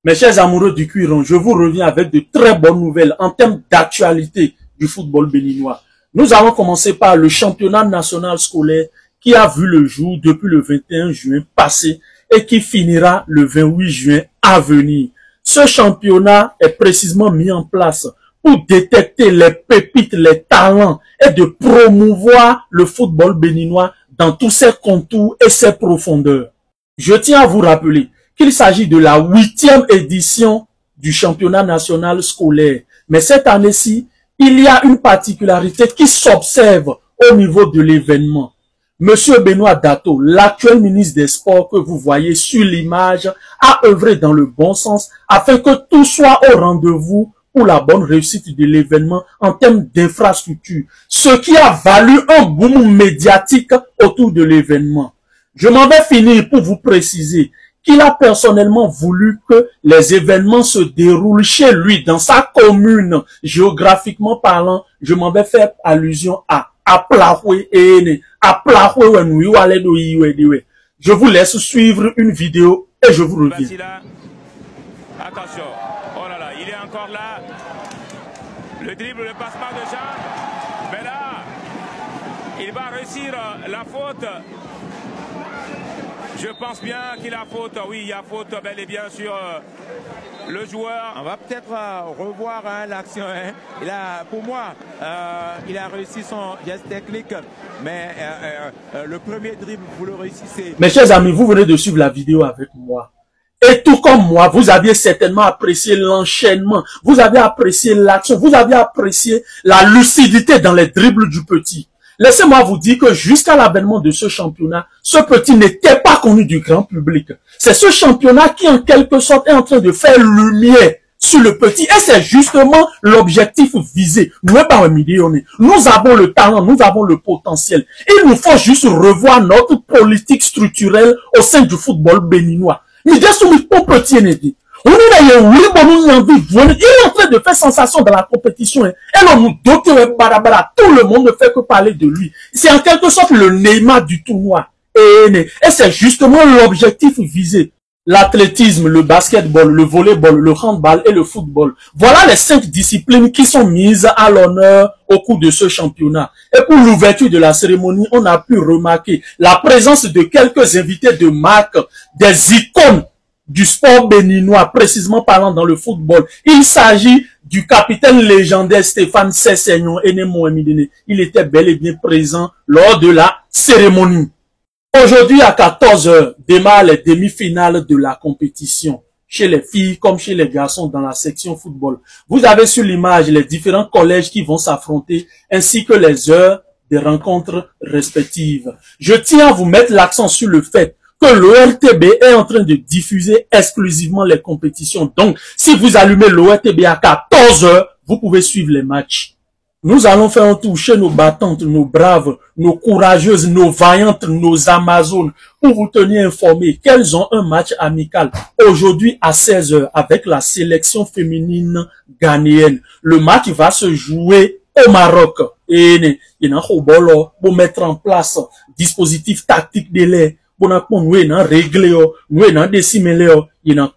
Mes chers amoureux du cuiron, je vous reviens avec de très bonnes nouvelles en termes d'actualité du football béninois. Nous allons commencer par le championnat national scolaire qui a vu le jour depuis le 21 juin passé et qui finira le 28 juin à venir. Ce championnat est précisément mis en place pour détecter les pépites, les talents et de promouvoir le football béninois dans tous ses contours et ses profondeurs. Je tiens à vous rappeler qu'il s'agit de la 8e édition du championnat national scolaire. Mais cette année-ci, il y a une particularité qui s'observe au niveau de l'événement. Monsieur Benoît Dato, l'actuel ministre des Sports que vous voyez sur l'image, a œuvré dans le bon sens afin que tout soit au rendez-vous pour la bonne réussite de l'événement en termes d'infrastructure, ce qui a valu un boom médiatique autour de l'événement. Je m'en vais finir pour vous préciser qu'il a personnellement voulu que les événements se déroulent chez lui, dans sa commune, géographiquement parlant. Je m'en vais faire allusion à Aplahwe Ene, Aplahwe Wenui Waledo Iwediwe. Je vous laisse suivre une vidéo et je vous reviens. Attention, oh là là, il est encore là. Le dribble, le passement de jambes. Mais là, il va réussir la faute. Je pense bien qu'il a faute. Oui, il y a faute bel et bien sur le joueur. On va peut-être revoir l'action. Pour moi, il a réussi son geste technique. Mais le premier dribble, vous le réussissez. Mes chers amis, vous venez de suivre la vidéo avec moi. Et tout comme moi, vous aviez certainement apprécié l'enchaînement. Vous avez apprécié l'action. Vous avez apprécié la lucidité dans les dribbles du petit. Laissez-moi vous dire que jusqu'à l'avènement de ce championnat, ce petit n'était pas connu du grand public. C'est ce championnat qui, en quelque sorte, est en train de faire lumière sur le petit. Et c'est justement l'objectif visé. Nous avons le talent, nous avons le potentiel. Il nous faut juste revoir notre politique structurelle au sein du football béninois. Mais dès ce petit est il est en train de faire sensation dans la compétition. Et tout le monde ne fait que parler de lui. C'est en quelque sorte le Neymar du tournoi. Et c'est justement l'objectif visé. L'athlétisme, le basketball, le volleyball, le handball et le football. Voilà les 5 disciplines qui sont mises à l'honneur au cours de ce championnat. Et pour l'ouverture de la cérémonie, on a pu remarquer la présence de quelques invités de marque, des icônes du sport béninois, précisément parlant dans le football. Il s'agit du capitaine légendaire Stéphane Sessignon Enemoemidene. Il était bel et bien présent lors de la cérémonie. Aujourd'hui, à 14 h, démarrent les demi-finales de la compétition, chez les filles comme chez les garçons dans la section football. Vous avez sur l'image les différents collèges qui vont s'affronter, ainsi que les heures des rencontres respectives. Je tiens à vous mettre l'accent sur le fait que l'ORTB est en train de diffuser exclusivement les compétitions. Donc, si vous allumez l'ORTB à 14 h, vous pouvez suivre les matchs. Nous allons faire un tour chez nos battantes, nos braves, nos courageuses, nos vaillantes, nos amazones, pour vous tenir informés qu'elles ont un match amical aujourd'hui à 16 h avec la sélection féminine ghanéenne. Le match va se jouer au Maroc. Et il y a un pour mettre en place dispositif tactique de l'air. Bon, nous avons réglé, nous avons décimé, il y a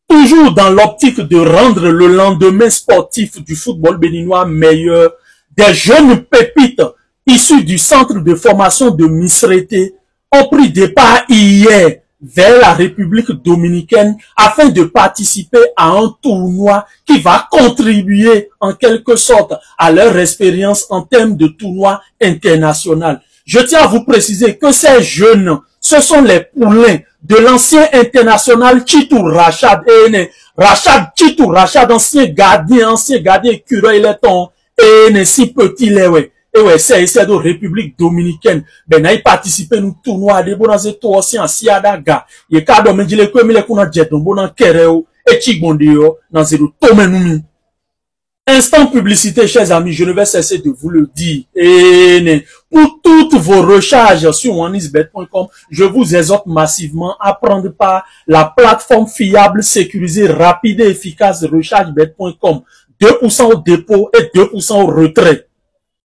toujours dans l'optique de rendre le lendemain sportif du football béninois meilleur, des jeunes pépites issus du centre de formation de Misrete ont pris départ hier vers la République dominicaine afin de participer à un tournoi qui va contribuer en quelque sorte à leur expérience en termes de tournoi international. Je tiens à vous préciser que ces jeunes, ce sont les poulains de l'ancien international Chitou Rachad. Rachad Chitou Rachad, ancien gardien écureuil, il est ton, si petit, ouais. Et ouais, c'est de République dominicaine. Ben, il participe au tournoi de Bonazé, toi aussi, en Siadaga. Il y a cadre, mais il est comme il est qu'on a jet, bon, en Kereo, et Chigbondio, dans zéro, Tomenumi. Instant publicité, chers amis, je ne vais cesser de vous le dire. Et pour toutes vos recharges sur oneisbet.com, je vous exhorte massivement à prendre part la plateforme fiable, sécurisée, rapide et efficace de rechargebet.com. 2% au dépôt et 2% au retrait.